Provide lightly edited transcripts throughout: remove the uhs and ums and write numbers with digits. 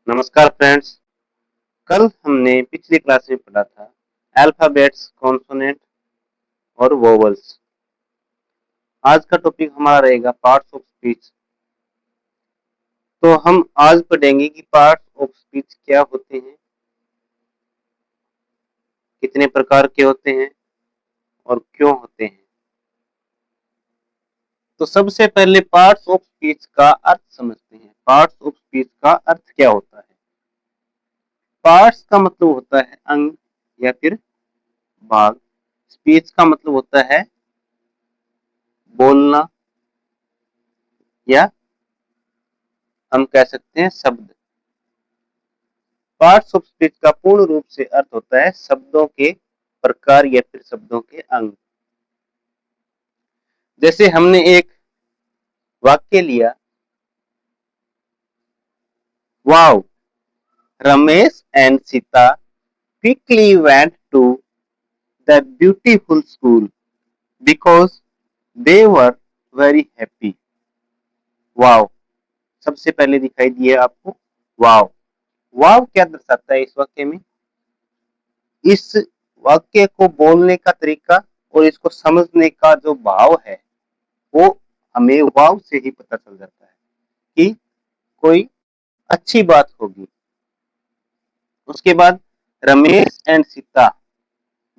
नमस्कार फ्रेंड्स। कल हमने पिछली क्लास में पढ़ा था अल्फाबेट्स, कॉन्सोनेंट और वोवल्स। आज का टॉपिक हमारा रहेगा पार्ट्स ऑफ स्पीच। तो हम आज पढ़ेंगे कि पार्ट्स ऑफ स्पीच क्या होते हैं, कितने प्रकार के होते हैं और क्यों होते हैं। तो सबसे पहले पार्ट्स ऑफ स्पीच का अर्थ समझते हैं। पार्ट्स ऑफ स्पीच का अर्थ क्या होता है? पार्ट्स का मतलब होता है अंग या फिर भाग। स्पीच का मतलब होता है बोलना या हम कह सकते हैं शब्द। पार्ट्स ऑफ स्पीच का पूर्ण रूप से अर्थ होता है शब्दों के प्रकार या फिर शब्दों के अंग। जैसे हमने एक वाक्य लिया, wow, Ramesh and Sita quickly went to the beautiful school because they were very happy। Wow सबसे पहले दिखाई दिया आपको वाओ। वाओ क्या दर्शाता है इस वाक्य में? इस वाक्य को बोलने का तरीका और इसको समझने का जो भाव है वो हमें वाव से ही पता चल जाता है कि कोई अच्छी बात होगी। उसके बाद रमेश एंड सीता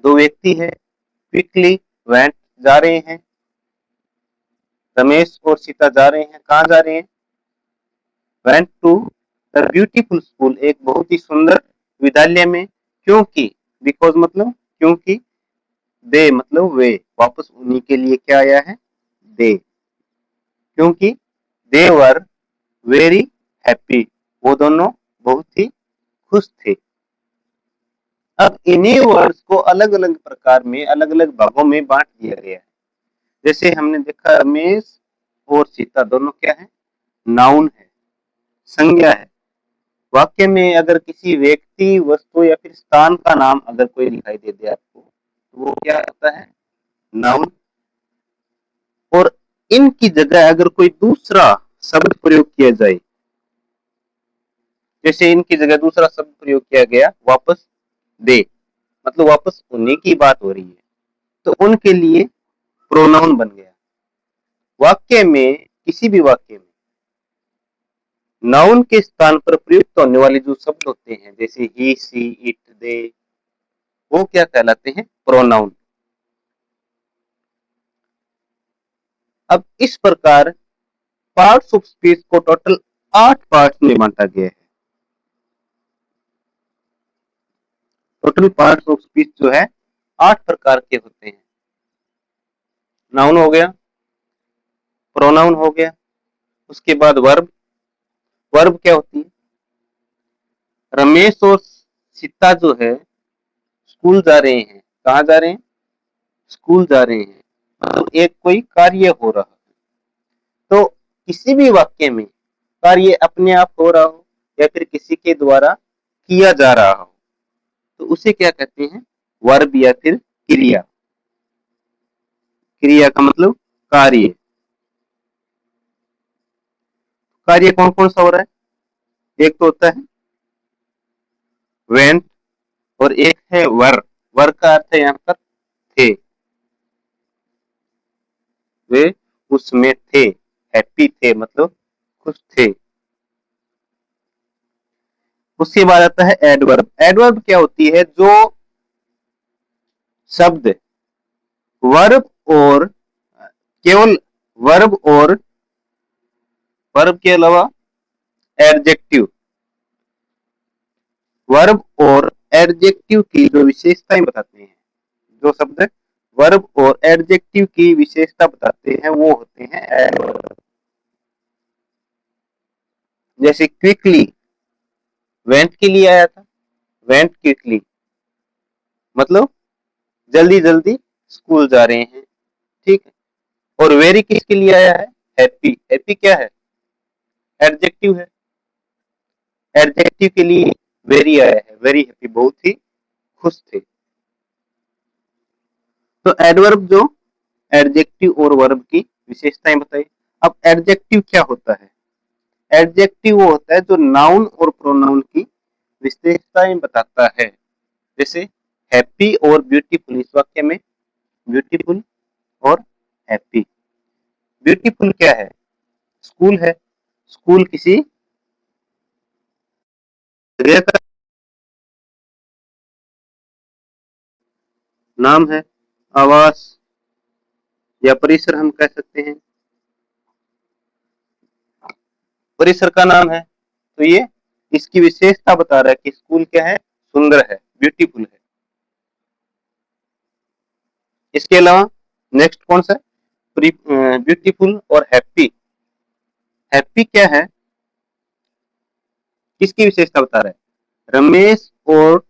दो व्यक्ति है, क्विकली वेंट जा रहे हैं। रमेश और सीता जा रहे हैं, कहाँ जा रहे हैं? Went to the beautiful school, एक बहुत ही सुंदर विद्यालय में। क्योंकि बिकॉज मतलब क्योंकि, दे मतलब वे, वापस उन्हीं के लिए क्या आया है? दे। क्योंकि दे वर वेरी हैप्पी, वो दोनों बहुत ही खुश थे। अब इन्हीं वर्ड्स को अलग अलग प्रकार में अलग अलग भागों में बांट दिया गया है। जैसे हमने देखा रमेश और सीता दोनों क्या है? नाउन है, संज्ञा है। वाक्य में अगर किसी व्यक्ति, वस्तु या फिर स्थान का नाम अगर कोई दिखाई दे दे आपको तो वो क्या होता है? नाउन। और इनकी जगह अगर कोई दूसरा शब्द प्रयोग किया जाए, जैसे इनकी जगह दूसरा शब्द प्रयोग किया गया वापस दे, मतलब वापस उन्हीं की बात हो रही है, तो उनके लिए प्रोनाउन बन गया। वाक्य में, किसी भी वाक्य में नाउन के स्थान पर प्रयुक्त होने वाले जो शब्द होते हैं, जैसे ही, सी, इट, दे, वो क्या कहलाते हैं? प्रोनाउन। अब इस प्रकार पार्ट्स ऑफ स्पीच को टोटल 8 पार्ट्स में बांटा गया है। टोटल पार्ट्स ऑफ स्पीच जो है 8 प्रकार के होते हैं। नाउन हो गया, प्रोनाउन हो गया, उसके बाद वर्ब। वर्ब क्या होती है? रमेश और सीता जो है स्कूल जा रहे हैं, कहाँ जा रहे हैं? स्कूल जा रहे हैं, मतलब एक कोई कार्य हो रहा है। तो किसी भी वाक्य में कार्य अपने आप हो रहा हो या फिर किसी के द्वारा किया जा रहा हो तो उसे क्या कहते हैं? वर्ब या फिर क्रिया। क्रिया का मतलब कार्य। कार्य कौन कौन सा हो रहा है? एक तो होता है वेंट और एक है वर। वर का अर्थ है यहाँ पर थे, वे उसमें थे, हैप्पी थे मतलब खुश थे। उसके बाद आता है एडवर्ब। एडवर्ब क्या होती है? जो शब्द वर्ब और केवल वर्ब और वर्ब के अलावा एडजेक्टिव, वर्ब और एडजेक्टिव की जो विशेषताएं बताते हैं, जो शब्द वर्ब और एडजेक्टिव की विशेषता बताते हैं वो होते हैं एडवर्ब। जैसे क्विकली वेंट के लिए आया था, वेंट क्विकली मतलब जल्दी जल्दी स्कूल जा रहे हैं, ठीक है। और वेरी किसके लिए आया है? हैप्पी। हैप्पी क्या है? एडजेक्टिव है। एडजेक्टिव के लिए वेरी आया है, वेरी हैप्पी, बहुत ही खुश थे। तो एडवर्ब जो एडजेक्टिव और वर्ब की विशेषताएं बताई। अब एडजेक्टिव क्या होता है? एडजेक्टिव वो होता है जो नाउन और प्रोनाउन की विशेषताएं बताता है। जैसे हैप्पी और ब्यूटीफुल, इस वाक्य में ब्यूटीफुल और हैप्पी। ब्यूटीफुल क्या है? स्कूल है। स्कूल किसी जगह का नाम है, आवास या परिसर हम कह सकते हैं, परिसर का नाम है। तो ये इसकी विशेषता बता रहा है कि स्कूल क्या है, सुंदर है, ब्यूटीफुल है। इसके अलावा नेक्स्ट कौन सा है? ब्यूटीफुल और हैप्पी। हैप्पी क्या है, किसकी विशेषता बता रहा है? रमेश और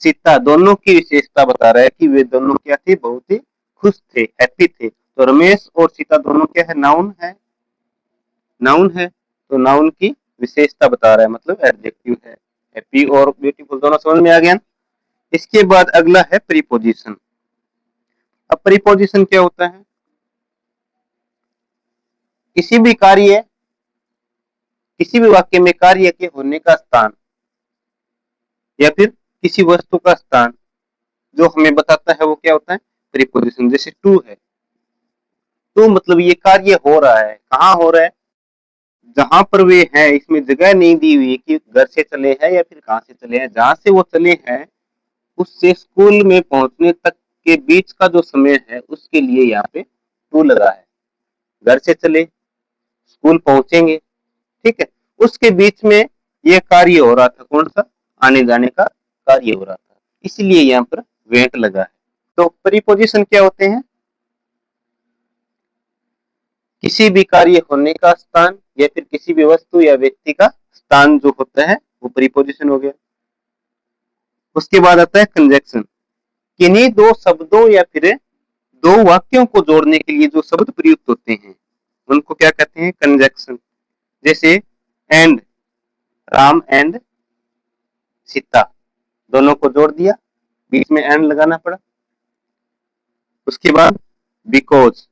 सीता दोनों की विशेषता बता रहा है कि वे दोनों क्या थे, बहुत ही खुश थे, हैप्पी थे। तो रमेश और सीता दोनों क्या है, नाउन है, नाउन है। तो नाउन की विशेषता बता रहा है, मतलब एडजेक्टिव है। हैप्पी और ब्यूटीफुल दोनों समझ में आ गया। इसके बाद अगला है प्रीपोजिशन। अब प्रीपोजिशन क्या होता है? किसी भी कार्य, किसी भी वाक्य में कार्य के होने का स्थान या फिर किसी वस्तु का स्थान जो हमें बताता है वो क्या होता है, प्रीपोजिशन। जैसे टू है, तो मतलब ये कार्य हो रहा है, कहाँ हो रहा है, जहां पर वे हैं। इसमें जगह नहीं दी हुई है कि घर से चले हैं या फिर कहाँ से चले हैं। जहां से वो चले हैं उससे स्कूल में पहुंचने तक के बीच का जो समय है उसके लिए यहाँ पे टू लगा है। घर से चले, स्कूल पहुंचेंगे, ठीक है, उसके बीच में ये कार्य हो रहा था, कौन सा, आने जाने का कार्य हो रहा था, इसलिए यहाँ पर वेट लगा है। तो प्रीपोजिशन क्या होते हैं? किसी भी कार्य होने का स्थान या फिर किसी भी वस्तु या व्यक्ति का स्थान जो होता है वो प्रीपोजिशन हो गया। उसके बाद आता है कंजक्शन। किन्हीं दो शब्दों या फिर दो वाक्यों को जोड़ने के लिए जो शब्द प्रयुक्त होते हैं उनको क्या कहते हैं, कंजक्शन। जैसे एंड, राम एंड सीता, दोनों को जोड़ दिया, बीच में एंड लगाना पड़ा। उसके बाद बिकॉज,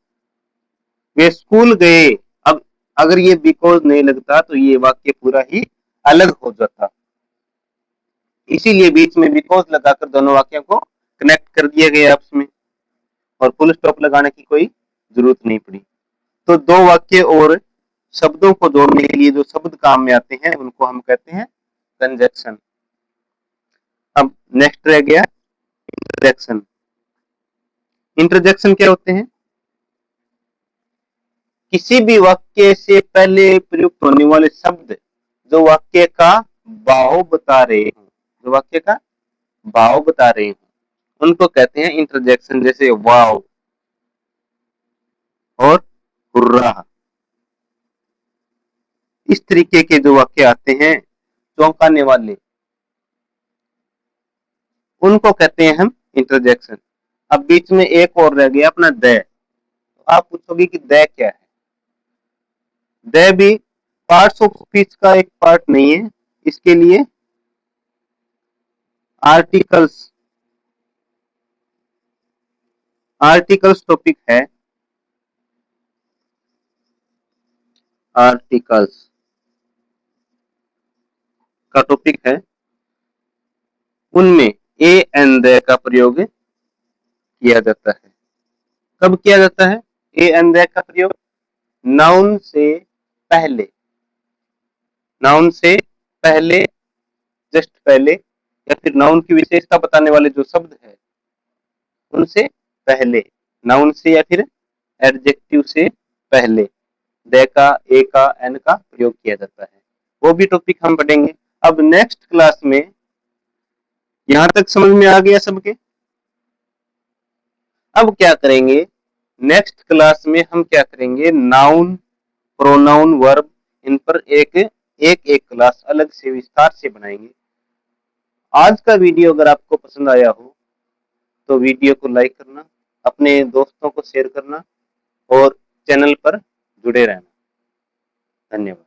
वे स्कूल गए। अब अगर ये बिकॉज नहीं लगता तो ये वाक्य पूरा ही अलग हो जाता, इसीलिए बीच में बिकॉज लगाकर दोनों वाक्यों को कनेक्ट कर दिया गया आपस में, और फुल स्टॉप लगाने की कोई जरूरत नहीं पड़ी। तो दो वाक्य और शब्दों को जोड़ने के लिए जो शब्द काम में आते हैं उनको हम कहते हैं कंजक्शन। अब नेक्स्ट रह गया इंटरजेक्शन। इंटरजेक्शन क्या होते हैं? किसी भी वाक्य से पहले प्रयुक्त होने वाले शब्द जो वाक्य का भाव बता रहे हो, जो वाक्य का भाव बता रहे हो उनको कहते हैं इंटरजेक्शन। जैसे वाव और हुर्रा, इस तरीके के जो वाक्य आते हैं चौंकाने वाले, उनको कहते हैं हम इंटरजेक्शन। अब बीच में एक और रह गया अपना द। तो आप पूछोगे कि द क्या है? द भी पार्ट्स ऑफ स्पीच का एक पार्ट नहीं है, इसके लिए आर्टिकल्स, आर्टिकल्स टॉपिक है, आर्टिकल्स का टॉपिक है। उनमें ए एंड द का प्रयोग किया जाता है। कब किया जाता है ए एंड द का प्रयोग? नाउन से पहले, नाउन से पहले, जस्ट पहले, या फिर नाउन की विशेषता बताने वाले जो शब्द है उनसे पहले, नाउन से या फिर एडजेक्टिव से पहले द का, ए का, एन का प्रयोग किया जाता है। वो भी टॉपिक हम पढ़ेंगे। अब नेक्स्ट क्लास में, यहां तक समझ में आ गया सबके? अब क्या करेंगे, नेक्स्ट क्लास में हम क्या करेंगे, नाउन, प्रोनाउन, वर्ब, इन पर एक एक एक क्लास अलग से विस्तार से बनाएंगे। आज का वीडियो अगर आपको पसंद आया हो तो वीडियो को लाइक करना, अपने दोस्तों को शेयर करना और चैनल पर जुड़े रहना। धन्यवाद।